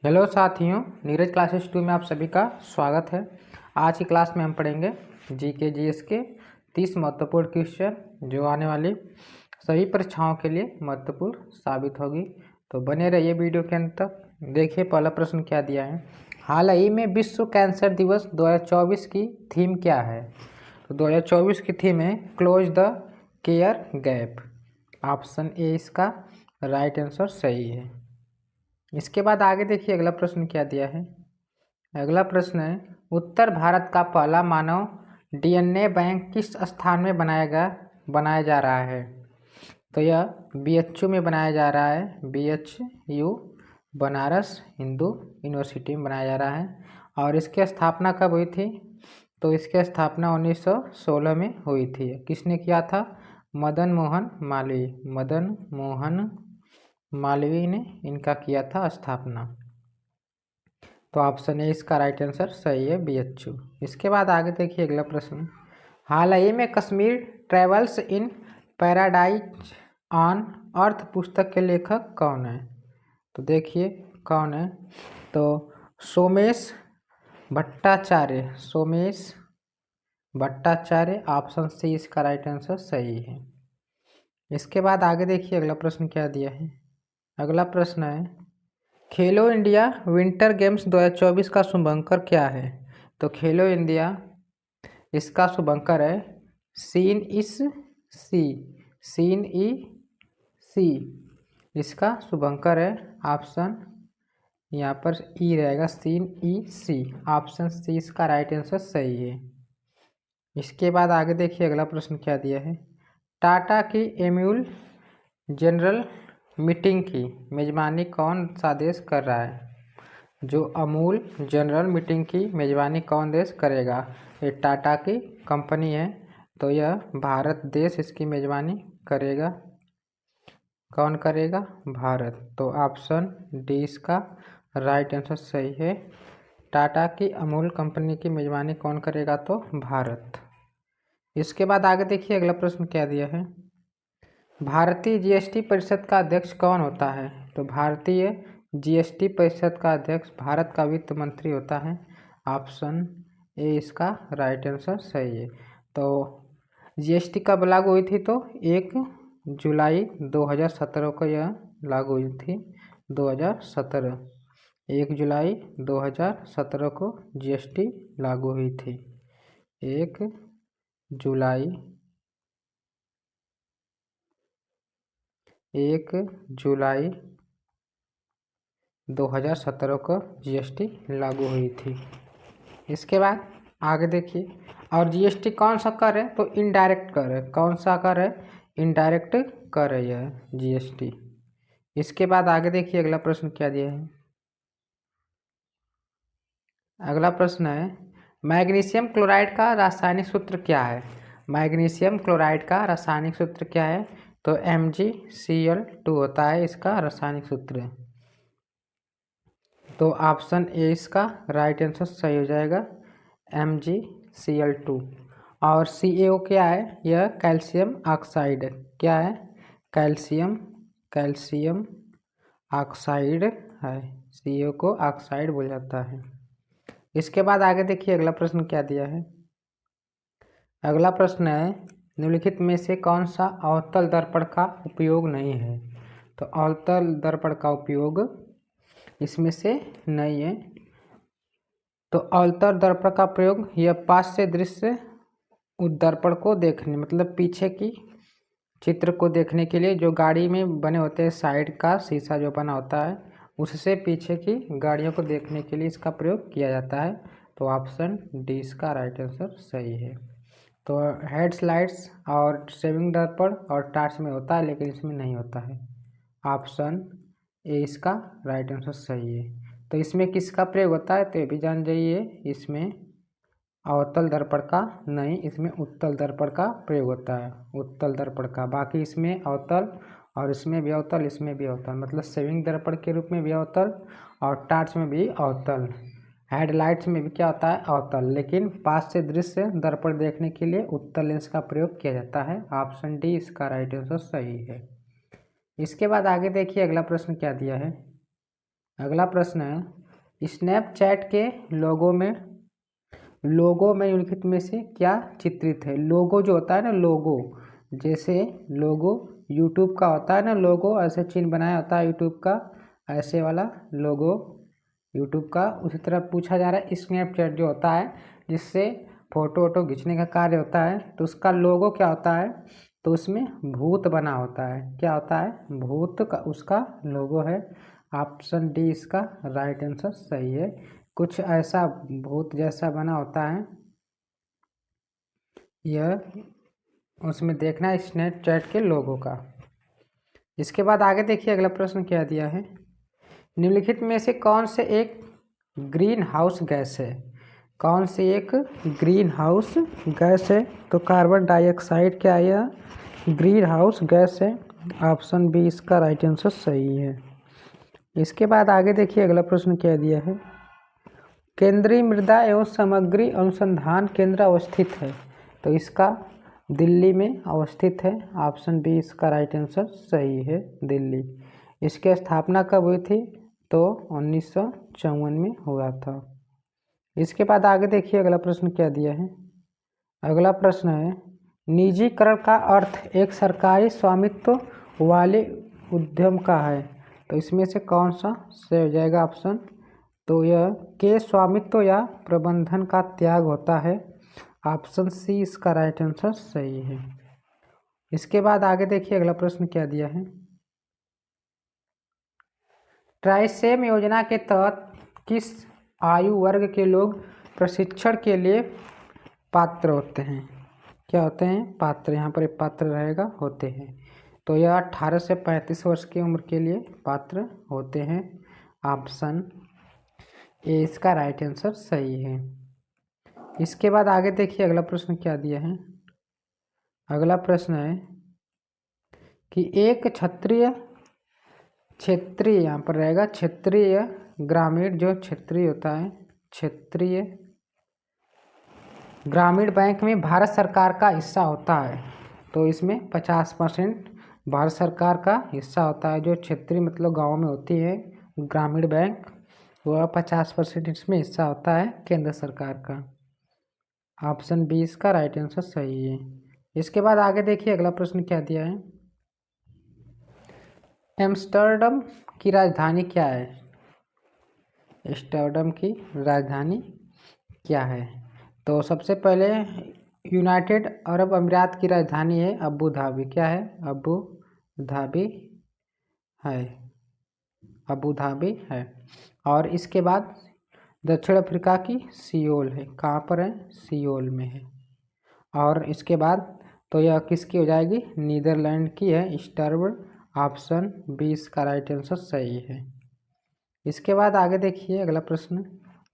Hello साथियों, Neeraj classes 2 में आप सभी का स्वागत है। आज की क्लास में हम पढ़ेंगे जीके जीएस के 30 महत्वपूर्ण क्वेश्चन जो आने वाली सभी परीक्षाओं के लिए महत्वपूर्ण साबित होगी। तो बने रहिए वीडियो के अंत तक। देखिए पहला प्रश्न क्या दिया है। हाल ही में विश्व कैंसर दिवस 2024 की थीम क्या है? तो 2024 की थीम है close the care gap. Option A इसका राइट आंसर सही है। इसके बाद आगे देखिए अगला प्रश्न क्या दिया है। अगला प्रश्न है उत्तर भारत का पहला मानव डीएनए बैंक किस स्थान में बनाया जा रहा है? तो यह बीएचयू में बनाया जा रहा है। बीएचयू बनारस हिंदू यूनिवर्सिटी में बनाया जा रहा है। और इसकी स्थापना कब हुई थी? तो इसकी स्थापना 1916 में हुई थी। किसने किया था? मदन मोहन मालवीय ने इनका किया था स्थापना। तो ऑप्शन ए इसका राइट आंसर सही है, बीएचयू। इसके बाद आगे देखिए अगला प्रश्न। हाल ही में Kashmir travels in paradise on earth पुस्तक के लेखक कौन है? तो देखिए कौन है। तो सोमेश भट्टाचार्य ऑप्शन सी इसका राइट आंसर सही है। इसके बाद आगे देखिए अगला प्रश्न क्या दिया है। अगला प्रश्न है खेलो इंडिया विंटर गेम्स 2024 का शुभंकर क्या है? तो खेलो इंडिया इसका शुभंकर है सीन ई सी इसका शुभंकर है। ऑप्शन यहाँ पर ई रहेगा, सीन ई सी। ऑप्शन सी इसका राइट आंसर सही है। इसके बाद आगे देखिए अगला प्रश्न क्या दिया है। टाटा की एनुअल जनरल मीटिंग की मेजबानी कौन सा देश कर रहा है? जो अमूल जनरल मीटिंग की मेजबानी कौन देश करेगा? ये टाटा की कंपनी है, तो यह भारत देश इसकी मेजबानी करेगा। कौन करेगा? भारत। तो ऑप्शन डी इसका राइट आंसर सही है। टाटा की अमूल कंपनी की मेजबानी कौन करेगा? तो भारत। इसके बाद आगे देखिए अगला प्रश्न क्या दिया है। भारतीय जीएसटी परिषद का अध्यक्ष कौन होता है? तो भारतीय जीएसटी परिषद का अध्यक्ष भारत का वित्त मंत्री होता है। ऑप्शन ए इसका राइट आंसर सही है। तो जीएसटी कब लागू हुई थी? तो 1 जुलाई 2017 को यह लागू हुई थी। 2017 1 जुलाई 2017 को जीएसटी लागू हुई थी। 1 जुलाई 2017 को जीएसटी लागू हुई थी। इसके बाद आगे देखिए, और जीएसटी कौन सा कर है? तो इनडायरेक्ट कर है। कौन सा कर है? इनडायरेक्ट कर है यह जीएसटी। इसके बाद आगे देखिए अगला प्रश्न क्या दिया है। अगला प्रश्न है मैग्नीशियम क्लोराइड का रासायनिक सूत्र क्या है? मैग्नीशियम क्लोराइड का रासायनिक सूत्र क्या है? तो MgCl2 होता है इसका रासायनिक सूत्र। तो ऑप्शन ए इसका राइट आंसर सही हो जाएगा, MgCl2। और CaO क्या है? यह कैल्शियम ऑक्साइड क्या है? कैल्शियम ऑक्साइड है। CaO को ऑक्साइड बोला जाता है। इसके बाद आगे देखिए अगला प्रश्न क्या दिया है। अगला प्रश्न है निम्नलिखित में से कौन सा अवतल दर्पण का उपयोग नहीं है? तो अवतल दर्पण का उपयोग इसमें से नहीं है। तो अवतल दर्पण का प्रयोग यह पास से दृश्य दर्पण को देखने, मतलब पीछे की चित्र को देखने के लिए जो गाड़ी में बने होते हैं, साइड का शीशा जो बना होता है उससे पीछे की गाड़ियों को देखने के लिए इसका प्रयोग किया जाता है। तो ऑप्शन डी इसका राइट आंसर सही है। तो हेडलाइट्स और सेविंग दर्पण और टार्च में होता है, लेकिन इसमें नहीं होता है। ऑप्शन ए इसका राइट आंसर सही है। तो इसमें किसका प्रयोग होता है? तो ये भी जान जाइए, इसमें अवतल दर्पण का नहीं, इसमें उत्तल दर्पण का प्रयोग होता है, उत्तल दर्पण का। बाकी इसमें अवतल और इसमें भी अवतल, इसमें भी अवतल, मतलब सेविंग दर्पण के रूप में भी अवतल और टार्च में भी अवतल, हेडलाइट्स में भी क्या होता है? अवतल। लेकिन पास से दृश्य दर्पण देखने के लिए उत्तल लेंस का प्रयोग किया जाता है। ऑप्शन डी इसका राइट आंसर सही है। इसके बाद आगे देखिए अगला प्रश्न क्या दिया है। अगला प्रश्न है स्नैपचैट के लोगो में निम्नलिखित में से क्या चित्रित है। लोगो जो होता है ना, लोगो जैसे लोगो यूट्यूब का होता है ना, लोगो ऐसे चिन्ह बनाया होता है यूट्यूब का, ऐसे वाला लोगो यूट्यूब का। उसी तरह पूछा जा रहा है स्नैपचैट जो होता है जिससे फ़ोटो वोटो खींचने का कार्य होता है, तो उसका लोगो क्या होता है, तो उसमें भूत बना होता है। क्या होता है, भूत का उसका लोगो है। ऑप्शन डी इसका राइट आंसर सही है। कुछ ऐसा भूत जैसा बना होता है, यह उसमें देखना है स्नैपचैट के लोगों का। इसके बाद आगे देखिए अगला प्रश्न क्या दिया है। निम्नलिखित में से कौन से एक ग्रीन हाउस गैस है। कौन सी एक ग्रीन हाउस गैस है, तो कार्बन डाइऑक्साइड क्या है, यह ग्रीन हाउस गैस है। ऑप्शन बी इसका राइट आंसर सही है। इसके बाद आगे देखिए अगला प्रश्न क्या दिया है। केंद्रीय मृदा एवं सामग्री अनुसंधान केंद्र अवस्थित है, तो इसका दिल्ली में अवस्थित है। ऑप्शन बी इसका राइट आंसर सही है, दिल्ली। इसकी स्थापना कब हुई थी, तो 1954 में हुआ था। इसके बाद आगे देखिए अगला प्रश्न क्या दिया है। अगला प्रश्न है निजीकरण का अर्थ एक सरकारी स्वामित्व वाले उद्यम का है, तो इसमें से कौन सा सही हो जाएगा ऑप्शन, तो यह के स्वामित्व या प्रबंधन का त्याग होता है। ऑप्शन सी इसका राइट आंसर सही है। इसके बाद आगे देखिए अगला प्रश्न क्या दिया है। ट्राइसेम योजना के तहत किस आयु वर्ग के लोग प्रशिक्षण के लिए पात्र होते हैं। क्या होते हैं, पात्र। यहाँ पर एक पात्र रहेगा, होते हैं। तो यह 18 से 35 वर्ष की उम्र के लिए पात्र होते हैं। ऑप्शन ए इसका राइट आंसर सही है। इसके बाद आगे देखिए अगला प्रश्न क्या दिया है। अगला प्रश्न है कि एक क्षेत्रीय यहाँ पर रहेगा क्षेत्रीय ग्रामीण, जो क्षेत्रीय होता है क्षेत्रीय ग्रामीण बैंक में भारत सरकार का हिस्सा होता है, तो इसमें 50% भारत सरकार का हिस्सा होता है। जो क्षेत्रीय मतलब गाँव में होती है ग्रामीण बैंक, वह 50% इसमें हिस्सा होता है केंद्र सरकार का। ऑप्शन बी इसका राइट आंसर सही है। इसके बाद आगे देखिए अगला प्रश्न क्या दिया है। एम्स्टर्डम की राजधानी क्या है। एम्स्टर्डम की राजधानी क्या है, तो सबसे पहले यूनाइटेड अरब अमीरात की राजधानी है अबू धाबी। क्या है, अबू धाबी है, अबू धाबी है। और इसके बाद दक्षिण अफ्रीका की सियोल है। कहाँ पर है, सियोल में है। और इसके बाद तो यह किसकी हो जाएगी, नीदरलैंड की है, स्टर्ब। ऑप्शन बी इसका राइट आंसर सही है। इसके बाद आगे देखिए अगला प्रश्न।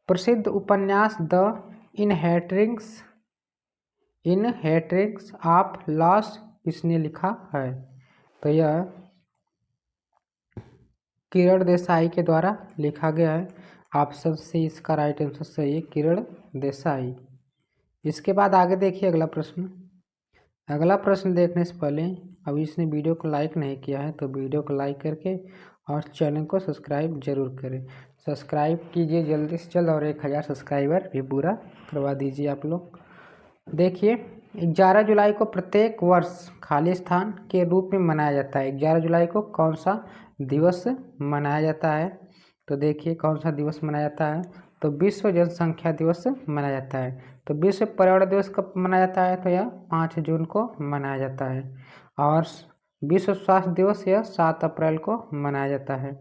प्रसिद्ध उपन्यास द इनहेरिटेंस ऑफ लॉस किसने लिखा है, तो यह किरण देसाई के द्वारा लिखा गया है। ऑप्शन सी इसका राइट आंसर सही है, किरण देसाई। इसके बाद आगे देखिए अगला प्रश्न। अगला प्रश्न देखने से पहले अभी इसने वीडियो को लाइक नहीं किया है, तो वीडियो को लाइक करके और चैनल को सब्सक्राइब जरूर करें। सब्सक्राइब कीजिए जल्दी से जल्द और 1000 सब्सक्राइबर भी पूरा करवा दीजिए आप लोग। देखिए 11 जुलाई को प्रत्येक वर्ष खालिस्तान के रूप में मनाया जाता है। 11 जुलाई को कौन सा दिवस मनाया जाता है, तो देखिए कौन सा दिवस मनाया जाता है, तो विश्व जनसंख्या दिवस मनाया जाता है। तो विश्व पर्यावरण दिवस कब मनाया जाता है, तो यह 5 जून को मनाया जाता है। और विश्व स्वास्थ्य दिवस यह 7 अप्रैल को मनाया जाता है।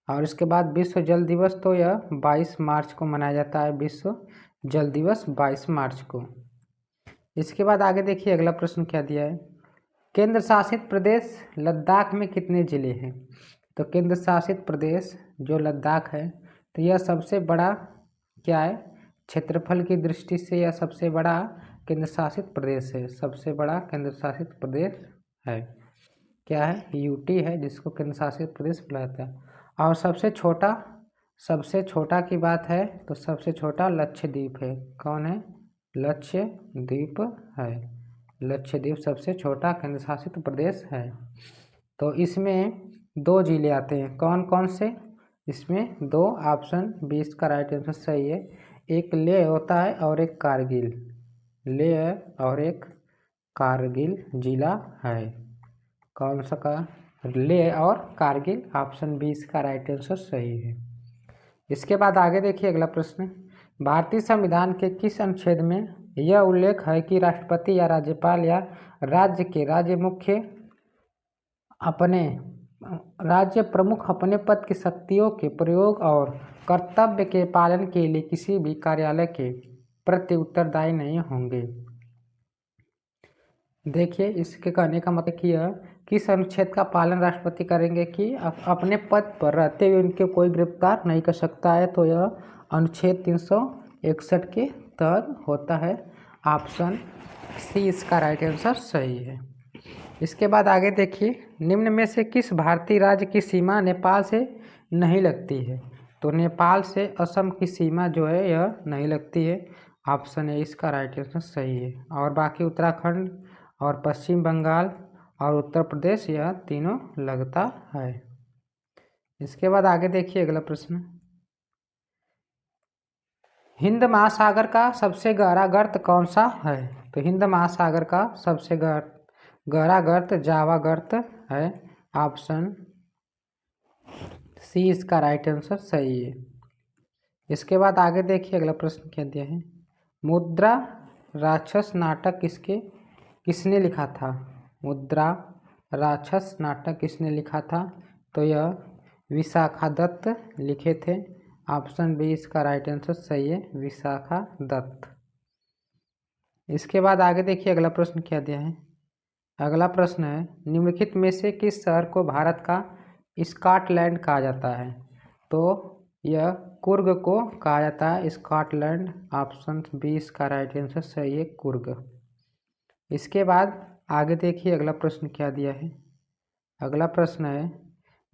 और इसके बाद विश्व जल दिवस तो यह 22 मार्च को मनाया जाता है, विश्व जल दिवस 22 मार्च को। इसके बाद आगे देखिए अगला प्रश्न क्या दिया है। केंद्र शासित प्रदेश लद्दाख में कितने ज़िले हैं, तो केंद्र शासित प्रदेश जो लद्दाख है, तो यह सबसे बड़ा क्या है, क्षेत्रफल की दृष्टि से यह सबसे बड़ा केंद्र शासित प्रदेश है। सबसे बड़ा केंद्र शासित प्रदेश है, क्या है, यूटी है, जिसको केंद्र शासित प्रदेश बुलाया जाता है। और सबसे छोटा की बात है, तो सबसे छोटा लक्षद्वीप है। कौन है, लक्षद्वीप है। लक्षद्वीप सबसे छोटा केंद्र शासित प्रदेश है। तो इसमें 2 जिले आते हैं, कौन कौन से, इसमें दो, ऑप्शन 20 का राइट आंसर सही है। एक लेह होता है और एक कारगिल, लेह और एक कारगिल जिला है। कौन सा का? लेह और कारगिल, ऑप्शन 20 का राइट आंसर सही है। इसके बाद आगे देखिए अगला प्रश्न। भारतीय संविधान के किस अनुच्छेद में यह उल्लेख है कि राष्ट्रपति या राज्यपाल या राज्य के राज्य प्रमुख अपने पद की शक्तियों के प्रयोग और कर्तव्य के पालन के लिए किसी भी कार्यालय के प्रति उत्तरदायी नहीं होंगे। देखिए इसके कहने का मतलब कि यह किस अनुच्छेद का पालन राष्ट्रपति करेंगे कि अपने पद पर रहते हुए उनके कोई गिरफ्तार नहीं कर सकता है। तो यह अनुच्छेद 361 के तहत होता है। ऑप्शन सी इसका राइट आंसर सही है। इसके बाद आगे देखिए, निम्न में से किस भारतीय राज्य की सीमा नेपाल से नहीं लगती है? तो नेपाल से असम की सीमा जो है यह नहीं लगती है। ऑप्शन ए इसका राइट आंसर सही है। और बाकी उत्तराखंड और पश्चिम बंगाल और उत्तर प्रदेश यह तीनों लगता है। इसके बाद आगे देखिए अगला प्रश्न। हिंद महासागर का सबसे गहरा गर्त कौन सा है? तो हिंद महासागर का सबसे गहरा गर्त जावा गर्त है। ऑप्शन सी इसका राइट आंसर सही है। इसके बाद आगे देखिए अगला प्रश्न क्या दिया है। मुद्रा राक्षस नाटक किसने लिखा था? मुद्रा राक्षस नाटक किसने लिखा था? तो यह विशाखा दत्त लिखे थे। ऑप्शन बी इसका राइट आंसर सही है, विशाखा दत्त। इसके बाद आगे देखिए अगला प्रश्न क्या दिया है। अगला प्रश्न है, निम्नलिखित में से किस शहर को भारत का स्कॉटलैंड कहा जाता है? तो यह कुर्ग को कहा जाता है स्कॉटलैंड। ऑप्शन बी इसका राइट आंसर सही है, कुर्ग। इसके बाद आगे देखिए अगला प्रश्न क्या दिया है। अगला प्रश्न है,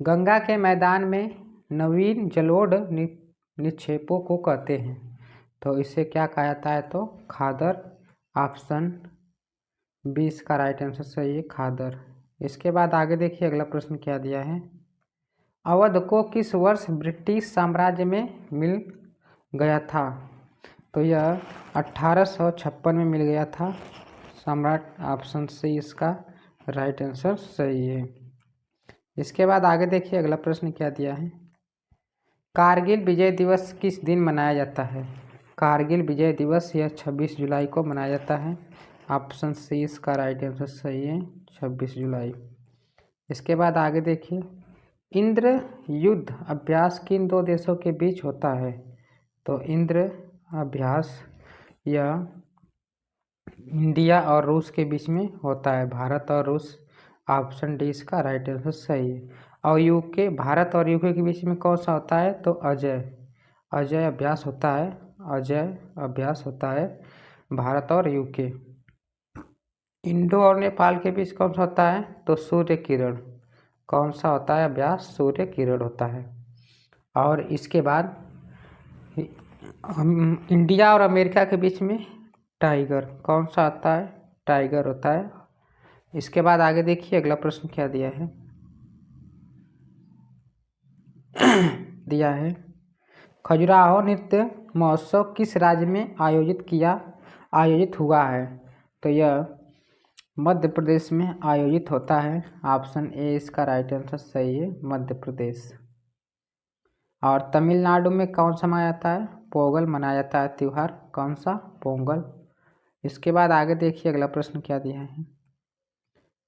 गंगा के मैदान में नवीन जलोढ़ निक्षेपों को कहते हैं। तो इसे क्या कहा जाता है? तो खादर। ऑप्शन 20 का राइट आंसर सही है, खादर। इसके बाद आगे देखिए अगला प्रश्न क्या दिया है। अवध को किस वर्ष ब्रिटिश साम्राज्य में मिल गया था? तो यह 1856 में मिल गया था सम्राट। ऑप्शन सी इसका राइट आंसर सही है। इसके बाद आगे देखिए अगला प्रश्न क्या दिया है। कारगिल विजय दिवस किस दिन मनाया जाता है? कारगिल विजय दिवस यह 26 जुलाई को मनाया जाता है। ऑप्शन सी इसका राइट आंसर सही है, 26 जुलाई। इसके बाद आगे देखिए, इंद्र युद्ध अभ्यास किन दो देशों के बीच होता है? तो इंद्र अभ्यास यह इंडिया और रूस के बीच में होता है, भारत और रूस। ऑप्शन डी इसका राइट आंसर सही है। और यूके, भारत और यूके के बीच में कौन सा होता है? तो अजय अभ्यास होता है। अजय अभ्यास होता है भारत और यूके। इंडो और नेपाल के बीच कौन सा होता है? तो सूर्य किरण। कौन सा होता है अभ्यास? सूर्य किरण होता है। और इसके बाद इंडिया और अमेरिका के बीच में टाइगर। कौन सा आता है? टाइगर होता है। इसके बाद आगे देखिए अगला प्रश्न क्या दिया है। दिया है, खजुराहो नृत्य महोत्सव किस राज्य में आयोजित हुआ है? तो यह मध्य प्रदेश में आयोजित होता है। ऑप्शन ए इसका राइट आंसर सही है, मध्य प्रदेश। और तमिलनाडु में कौन सा मनाया जाता है? पोंगल मनाया जाता है त्यौहार। कौन सा? पोंगल। इसके बाद आगे देखिए अगला प्रश्न क्या दिया है।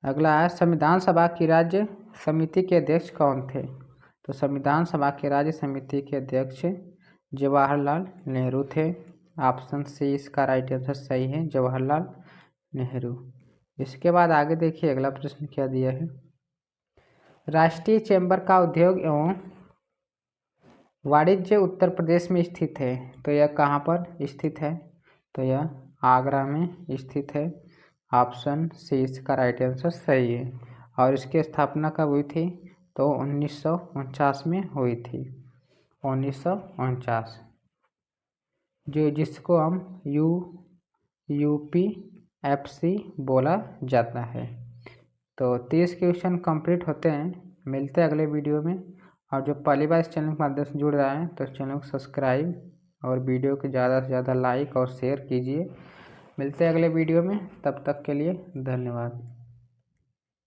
अगला है, संविधान सभा की राज्य समिति के अध्यक्ष कौन थे? तो संविधान सभा के राज्य समिति के अध्यक्ष जवाहरलाल नेहरू थे। ऑप्शन सी इसका राइट आंसर सही है, जवाहरलाल नेहरू। इसके बाद आगे देखिए अगला प्रश्न क्या दिया है। राष्ट्रीय चैम्बर का उद्योग एवं वाणिज्य उत्तर प्रदेश में स्थित है। तो यह कहाँ पर स्थित है? तो यह आगरा में स्थित है। ऑप्शन सी इसका राइट आंसर सही है। और इसकी स्थापना कब हुई थी? तो 1949 में हुई थी। 1949, जिसको हम UPFC बोला जाता है। तो 30 क्वेश्चन कंप्लीट होते हैं। मिलते हैं अगले वीडियो में। और जो पहली बार इस चैनल के माध्यम से जुड़ रहे हैं तो इस चैनल को सब्सक्राइब और वीडियो को ज़्यादा से ज़्यादा लाइक और शेयर कीजिए। मिलते हैं अगले वीडियो में, तब तक के लिए धन्यवाद।